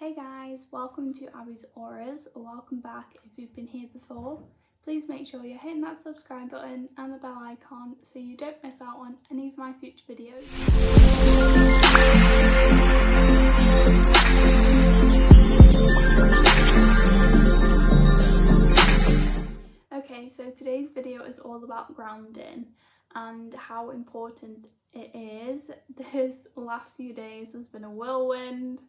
Hey guys, welcome to Abby's Auras, or welcome back if you've been here before. Please make sure you're hitting that subscribe button and the bell icon so you don't miss out on any of my future videos. Okay, so today's video is all about grounding and how important it is. This last few days has been a whirlwind.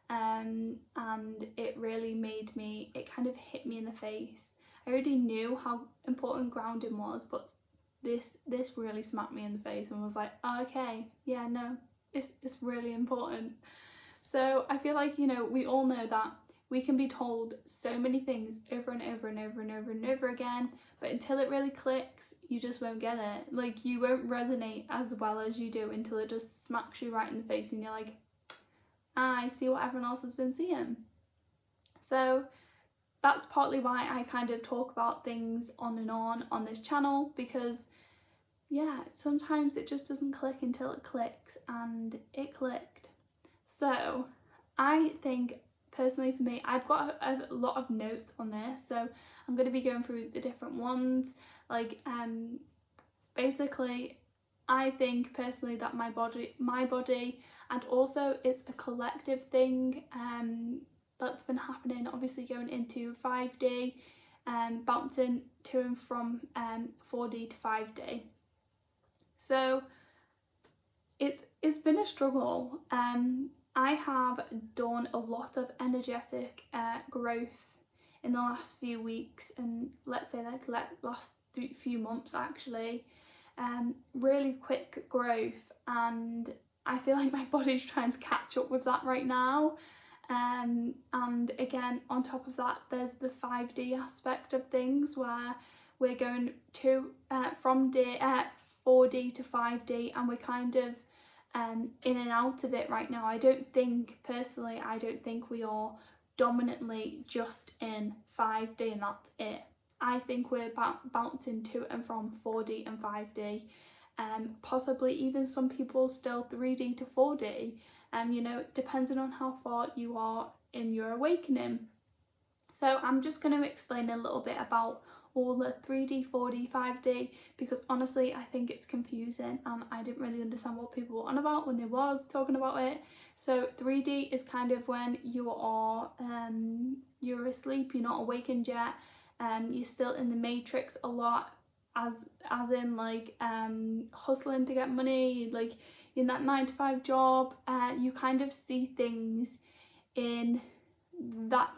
And it really made me, it kind of hit me in the face. I already knew how important grounding was, but this really smacked me in the face and was like, oh, okay, yeah, no, it's really important. So I feel like, you know, we all know that we can be told so many things over and over and over and over and over again, but until it really clicks, you just won't get it. Like, you won't resonate as well as you do until it just smacks you right in the face and you're like, I see what everyone else has been seeing. So that's partly why I kind of talk about things on and on this channel, because yeah, sometimes it just doesn't click until it clicks, and it clicked. So I think personally for me, I've got a lot of notes on this, so I'm going to be going through the different ones. Like basically I think personally that my body, and also it's a collective thing that's been happening, obviously going into 5D, bouncing to and from 4D to 5D. So it's been a struggle. I have done a lot of energetic growth in the last few weeks, and let's say like last few months actually. Really quick growth, and I feel like my body's trying to catch up with that right now. And again, on top of that, there's the 5D aspect of things where we're going to from 4D to 5D, and we're kind of in and out of it right now. I don't think we are dominantly just in 5D and that's it. I think we're bouncing to and from 4D and 5D, possibly even some people still 3D to 4D, you know, depending on how far you are in your awakening. So I'm just going to explain a little bit about all the 3D, 4D, 5D, because honestly I think it's confusing and I didn't really understand what people were on about when they was talking about it. So 3D is kind of when you are you're asleep, you're not awakened yet. You're still in the matrix a lot, as in like hustling to get money, like in that 9-to-5 job. You kind of see things in that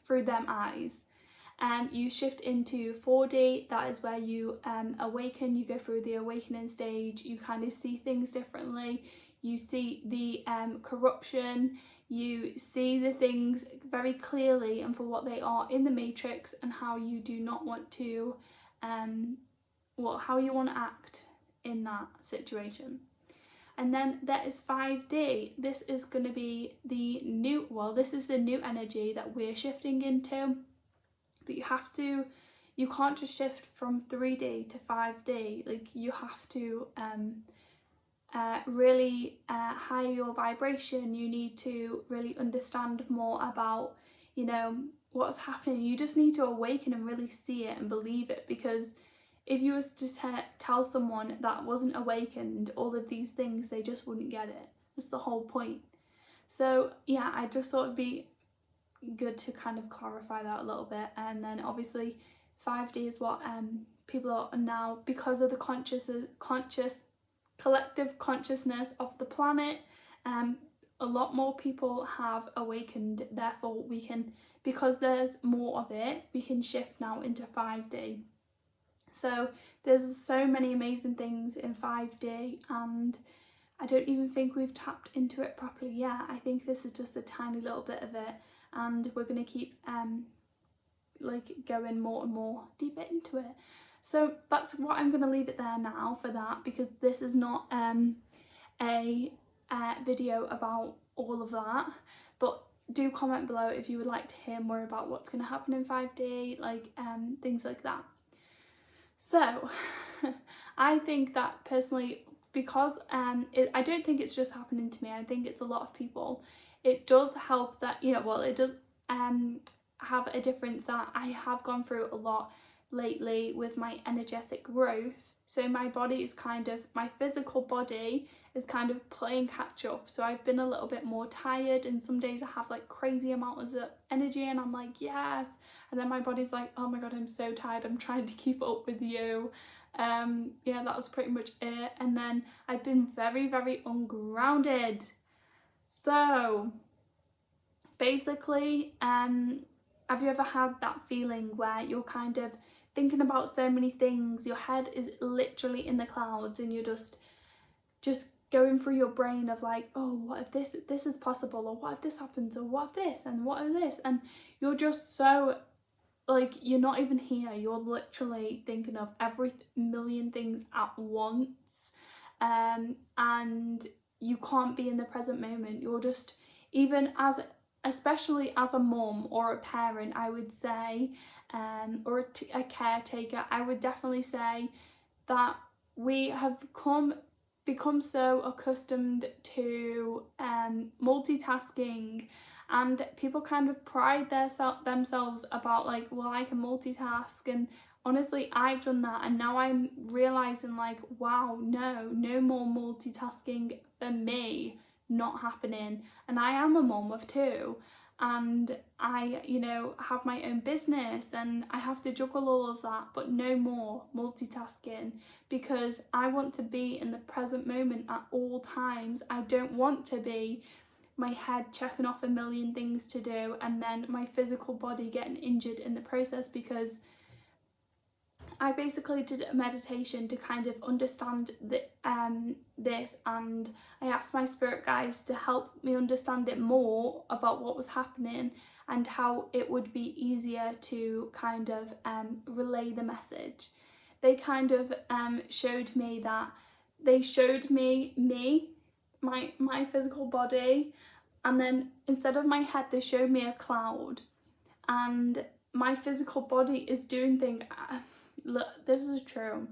through them eyes. You shift into 4D, that is where you awaken, you go through the awakening stage, you kind of see things differently, you see the corruption, you see the things very clearly and for what they are in the matrix, and how you do not want to, how you want to act in that situation. And then there is 5D. This is going to be the new, this is the new energy that we're shifting into, but you can't just shift from 3D to 5D. Like, you have to really higher your vibration. You need to really understand more about, you know, what's happening. You just need to awaken and really see it and believe it, because if you was to tell someone that wasn't awakened all of these things, they just wouldn't get it. That's the whole point. So yeah, I just thought it'd be good to kind of clarify that a little bit. And then obviously 5D is what people are now, because of the collective consciousness of the planet, a lot more people have awakened, therefore we can, because there's more of it, we can shift now into 5D. So there's so many amazing things in 5D, and I don't even think we've tapped into it properly yet. I think this is just a tiny little bit of it, and we're going to keep like going more and more deeper into it. So that's what I'm going to leave it there now for that, because this is not a video about all of that. But do comment below if you would like to hear more about what's going to happen in 5D, like things like that. So I think that personally because I don't think it's just happening to me, I think it's a lot of people, it does help that, you know, well, it does have a difference that I have gone through a lot lately with my energetic growth. So my body is kind of, my physical body is kind of playing catch up. So I've been a little bit more tired, and some days I have like crazy amounts of energy and I'm like, yes. And then my body's like, oh my God, I'm so tired, I'm trying to keep up with you. Yeah, that was pretty much it. And then I've been very, very ungrounded. So basically, have you ever had that feeling where you're kind of thinking about so many things, your head is literally in the clouds, and you're just going through your brain of like, oh, what if this is possible, or what if this happens, or what if this, and what if this, and you're just so like, you're not even here, you're literally thinking of every million things at once, and you can't be in the present moment. You're just, even as, especially as a mum or a parent, I would say, or a caretaker, I would definitely say that we have become so accustomed to multitasking, and people kind of pride themselves about like, well, I can multitask, and honestly, I've done that, and now I'm realising like, wow, no more multitasking for me, not happening. And I am a mum of two, and I, you know, have my own business, and I have to juggle all of that, but no more multitasking, because I want to be in the present moment at all times. I don't want to be my head checking off a million things to do and then my physical body getting injured in the process, because I basically did a meditation to kind of understand this, and I asked my spirit guides to help me understand it more about what was happening and how it would be easier to kind of relay the message. They kind of showed me that, they showed me my physical body, and then instead of my head they showed me a cloud, and my physical body is doing things. Look, this is true.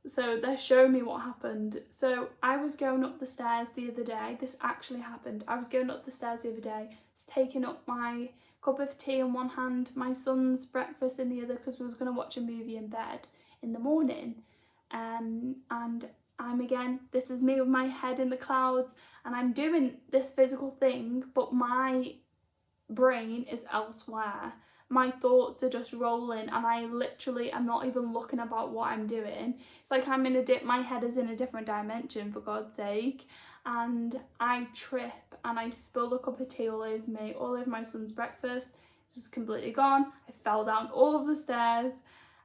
So they're showing me what happened. So I was going up the stairs the other day. This actually happened. I was going up the stairs the other day, taking up my cup of tea in one hand, my son's breakfast in the other, because we was going to watch a movie in bed in the morning. And I'm again, this is me with my head in the clouds, and I'm doing this physical thing, but my brain is elsewhere. My thoughts are just rolling, and I literally am not even looking about what I'm doing. It's like I'm in my head is in a different dimension, for God's sake. And I trip and I spill the cup of tea all over me, all over my son's breakfast. This is completely gone. I fell down all of the stairs,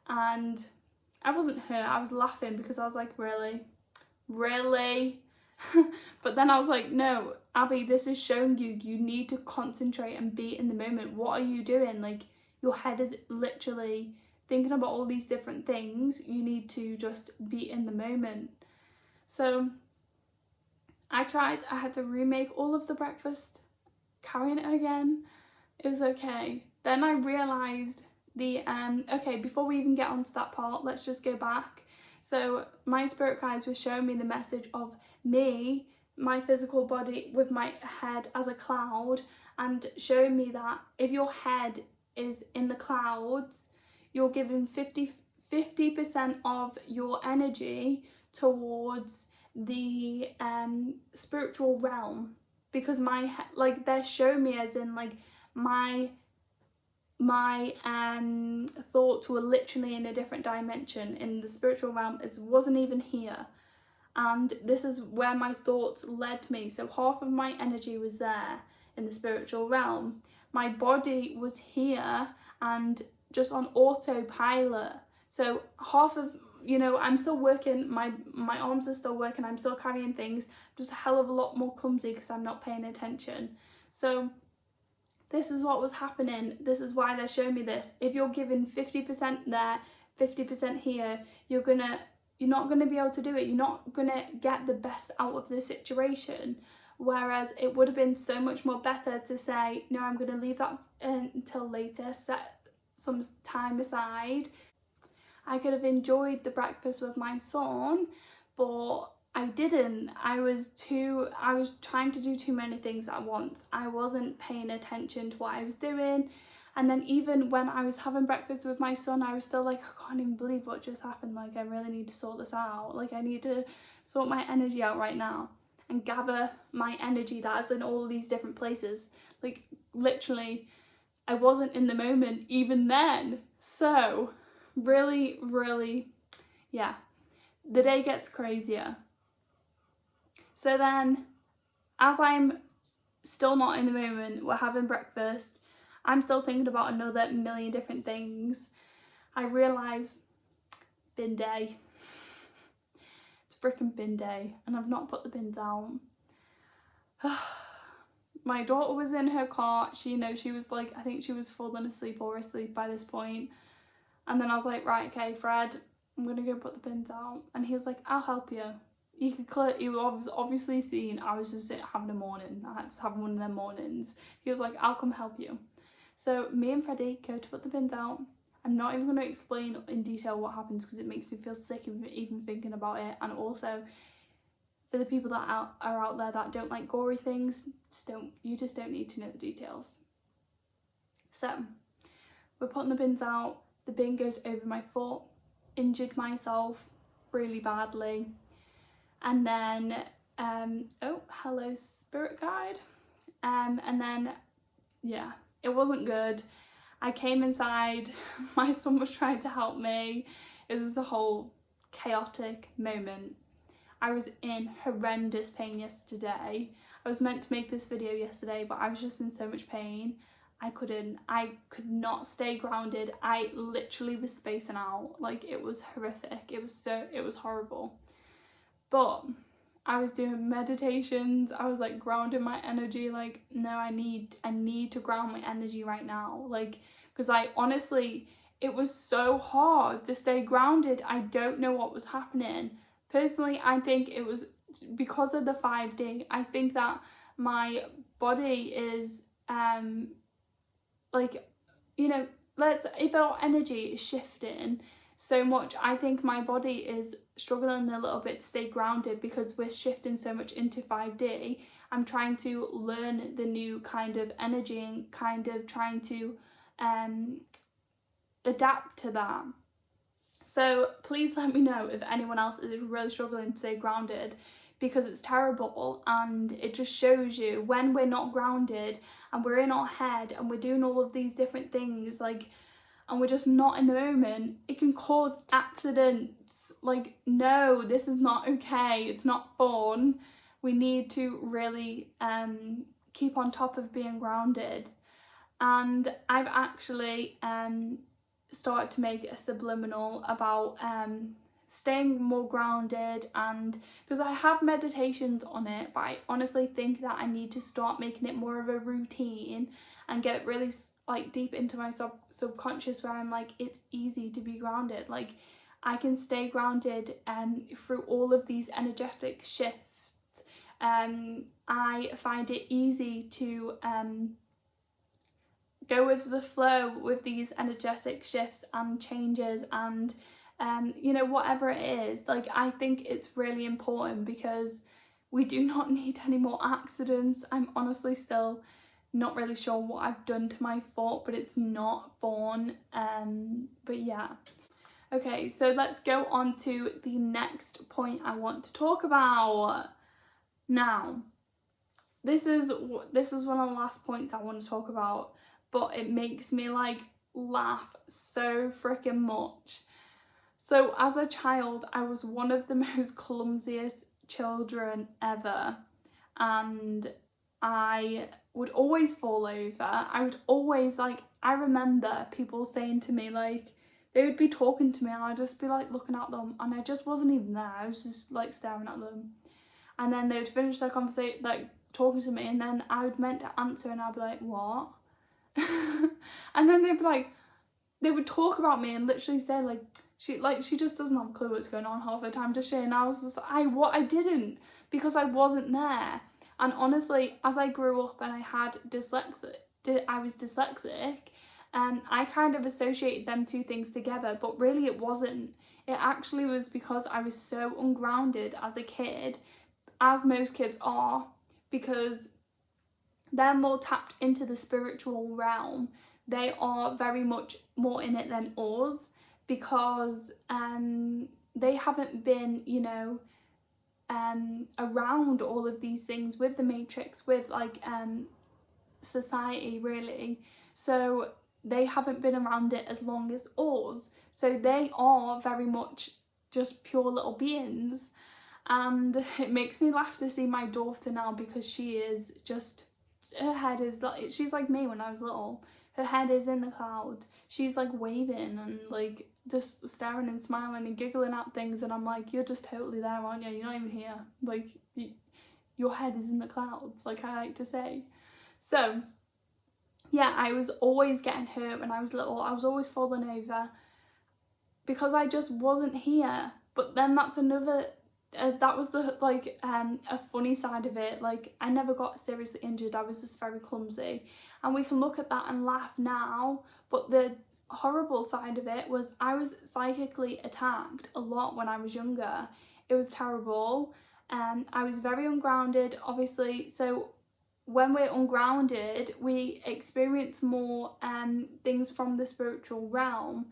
and I wasn't hurt, I was laughing because I was like, really? But then I was like, no, Abby, this is showing you need to concentrate and be in the moment. What are you doing? Like, your head is literally thinking about all these different things. You need to just be in the moment. So I had to remake all of the breakfast, carrying it again. It was okay. Then I realised okay, before we even get onto that part, let's just go back. So my spirit guides were showing me the message of me, my physical body with my head as a cloud, and showing me that if your head is in the clouds, you're giving 50% of your energy towards the spiritual realm, because like they're showing me as in like my thoughts were literally in a different dimension in the spiritual realm. It wasn't even here, and this is where my thoughts led me. So half of my energy was there in the spiritual realm. My body was here and just on autopilot. So half of, you know, I'm still working, my arms are still working, I'm still carrying things, just a hell of a lot more clumsy because I'm not paying attention. So this is what was happening. This is why they're showing me this. If you're giving 50% there, 50% here, you're not gonna be able to do it. You're not gonna get the best out of the situation. Whereas it would have been so much more better to say, no, I'm gonna leave that until later, set some time aside. I could have enjoyed the breakfast with my son, but I didn't. I was trying to do too many things at once. I wasn't paying attention to what I was doing. And then even when I was having breakfast with my son, I was still like, I can't even believe what just happened. Like, I really need to sort this out. Like, I need to sort my energy out right now and gather my energy that is in all these different places. Like, literally, I wasn't in the moment even then. So, really, really, yeah, the day gets crazier. So then, as I'm still not in the moment, we're having breakfast, I'm still thinking about another million different things. I realise, bin day. It's freaking bin day, and I've not put the bins out. My daughter was in her car. She was like, I think she was falling asleep or asleep by this point. And then I was like, right, okay, Fred, I'm gonna go put the bins out. And he was like, I'll help you. You was obviously seen I was just having a morning. I had to have one of them mornings. He was like, I'll come help you. So me and Freddie go to put the bins out. I'm not even going to explain in detail what happens because it makes me feel sick even thinking about it. And also, for the people that are out there that don't like gory things, you just don't need to know the details. So we're putting the bins out. The bin goes over my foot, injured myself really badly. And then, oh, hello, spirit guide. And then, yeah, it wasn't good. I came inside, my son was trying to help me. It was just a whole chaotic moment. I was in horrendous pain yesterday. I was meant to make this video yesterday, but I was just in so much pain. I could not stay grounded. I literally was spacing out. Like, it was horrific. It was horrible. But I was doing meditations. I was like grounding my energy. Like, no, I need to ground my energy right now. Like, because it was so hard to stay grounded. I don't know what was happening. Personally, I think it was because of the 5D. I think that my body is like, you know, if our energy is shifting so much, I think my body is struggling a little bit to stay grounded because we're shifting so much into 5D. I'm trying to learn the new kind of energy and kind of trying to adapt to that. So please let me know if anyone else is really struggling to stay grounded, because it's terrible, and it just shows you when we're not grounded and we're in our head and we're doing all of these different things, like, and we're just not in the moment, it can cause accidents. Like, no, this is not okay. It's not fun. We need to really keep on top of being grounded. And I've actually started to make a subliminal about staying more grounded, and because I have meditations on it, but I honestly think that I need to start making it more of a routine and get it really like deep into my subconscious, where I'm like, it's easy to be grounded. Like, I can stay grounded through all of these energetic shifts. I find it easy to go with the flow with these energetic shifts and changes, and you know, whatever it is. Like, I think it's really important because we do not need any more accidents. I'm honestly still not really sure what I've done to my foot, but it's not fun. But yeah. Okay, so let's go on to the next point I want to talk about. Now, this is one of the last points I want to talk about, but it makes me like laugh so freaking much. So as a child, I was one of the most clumsiest children ever, and I would always fall over. I would always, like, I remember people saying to me, like, they would be talking to me and I'd just be like looking at them, and I just wasn't even there. I was just like staring at them, and then they would finish their conversation, like talking to me, and then I would meant to answer and I'd be like, what? And then they'd be like, they would talk about me and literally say like, she just doesn't have a clue what's going on half the time, does she? And I was just, I didn't, because I wasn't there. And honestly, as I grew up and I had I was dyslexic, I kind of associated them two things together, but really it wasn't. it actually was because I was so ungrounded as a kid, as most kids are, because they're more tapped into the spiritual realm. They are very much more in it than us, because they haven't been, you know, around all of these things with the Matrix, with like society really. So they haven't been around it as long as us. So they are very much just pure little beings. And it makes me laugh to see my daughter now, because she is just, her head is like, she's like me when I was little. Her head is in the clouds. She's like waving and like just staring and smiling and giggling at things, and I'm like, you're just totally there, aren't you? You're not even here. Like, your head is in the clouds, like I like to say. So yeah, I was always getting hurt when I was little. I was always falling over because I just wasn't here. But then that's another, that was the like a funny side of it. Like, I never got seriously injured, I was just very clumsy, and we can look at that and laugh now, but the horrible side of it was I was psychically attacked a lot when I was younger. It was terrible. I was very ungrounded, obviously. So when we're ungrounded, we experience more things from the spiritual realm.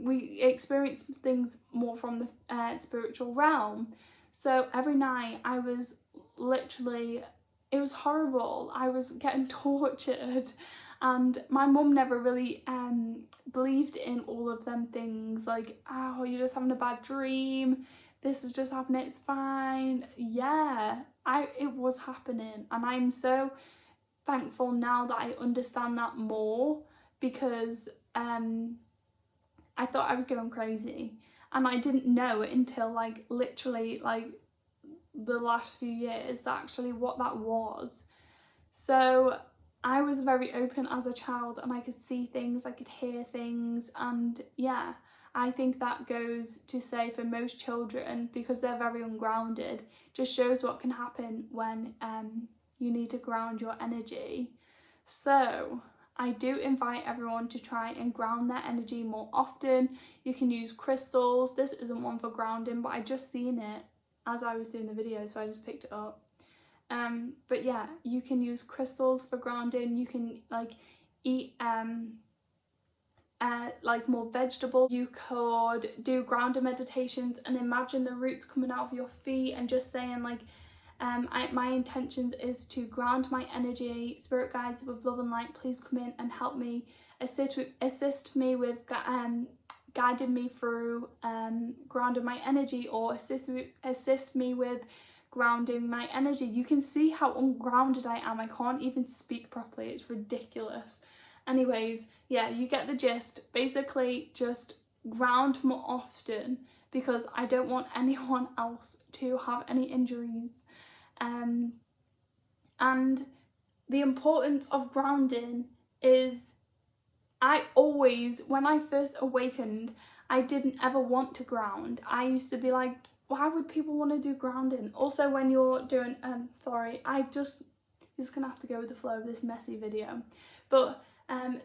We experience things more from the spiritual realm. So every night I was literally, it was horrible. I was getting tortured, and my mum never really believed in all of them things, like, oh, you're just having a bad dream, this is just happening, it's fine. Yeah, it was happening, and I'm so thankful now that I understand that more, because I thought I was going crazy, and I didn't know it until like literally like the last few years that actually what that was. So I was very open as a child, and I could see things, I could hear things, and yeah, I think that goes to say for most children, because they're very ungrounded, just shows what can happen when you need to ground your energy. So I do invite everyone to try and ground their energy more often. You can use crystals. This isn't one for grounding, but I just seen it as I was doing the video, so I just picked it up. But yeah, you can use crystals for grounding. You can like eat like more vegetables. You could do grounding meditations and imagine the roots coming out of your feet and just saying like, my intentions is to ground my energy. Spirit guides with love and light, please come in and help me, assist me with guiding me through grounding my energy, or assist me with grounding my energy. You can see how ungrounded I am. I can't even speak properly. It's ridiculous. Anyways, yeah, you get the gist. Basically, just ground more often, because I don't want anyone else to have any injuries. And the importance of grounding is, I always, when I first awakened, I didn't ever want to ground. I used to be like, why would people want to do grounding? Also, when you're doing, you're just gonna have to go with the flow of this messy video. But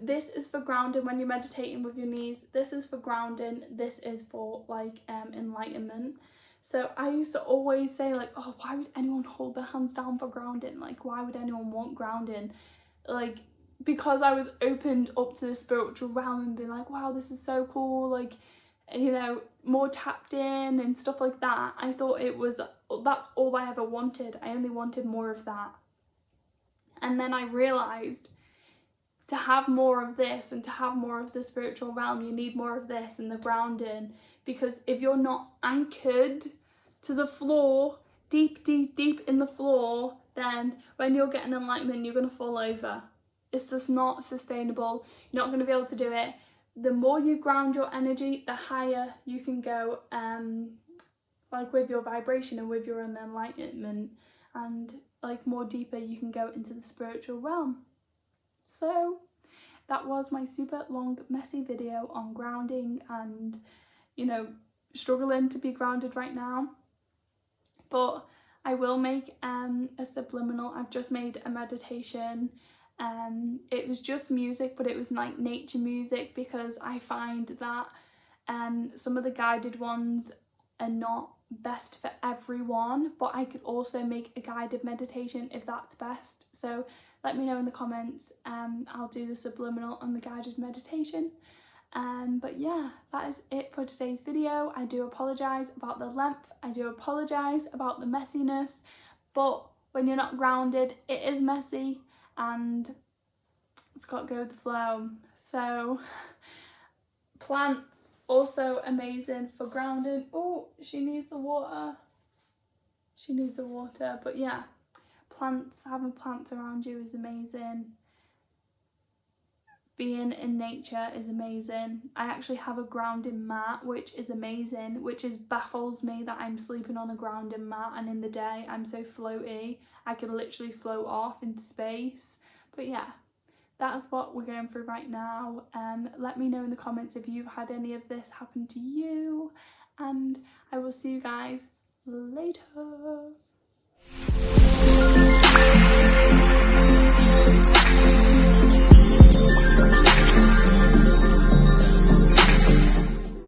this is for grounding when you're meditating with your knees. This is for grounding. This is for like enlightenment. So I used to always say like, oh, why would anyone hold their hands down for grounding? Like, why would anyone want grounding? Like, because I was opened up to the spiritual realm and being like, wow, this is so cool, like, you know, more tapped in and stuff like that. I thought that's all I ever wanted. I only wanted more of that. And then I realised, to have more of this and to have more of the spiritual realm, you need more of this and the grounding. Because if you're not anchored to the floor, deep in the floor, then when you're getting enlightenment, you're going to fall over. It's just not sustainable. You're not going to be able to do it. The more you ground your energy, the higher you can go, like with your vibration and with your enlightenment, and like more deeper you can go into the spiritual realm. So that was my super long messy video on grounding and, you know, struggling to be grounded right now. But I will make a subliminal. I've just made a meditation. It was just music, but it was like nature music, because I find that Some of the guided ones are not best for everyone, but I could also make a guided meditation if that's best. So let me know in the comments. I'll do the subliminal and the guided meditation. But yeah, that is it for today's video. I do apologise about the length, I do apologise about the messiness, but when you're not grounded, it is messy and it's got to go with the flow. So plants, also amazing for grounding. Oh, she needs the water. She needs the water, but yeah, plants, having plants around you is amazing. Being in nature is amazing. I actually have a grounding mat, which is amazing, which baffles me that I'm sleeping on a grounding mat and in the day I'm so floaty. I could literally float off into space. But yeah, that is what we're going through right now. Let me know in the comments if you've had any of this happen to you, and I will see you guys later.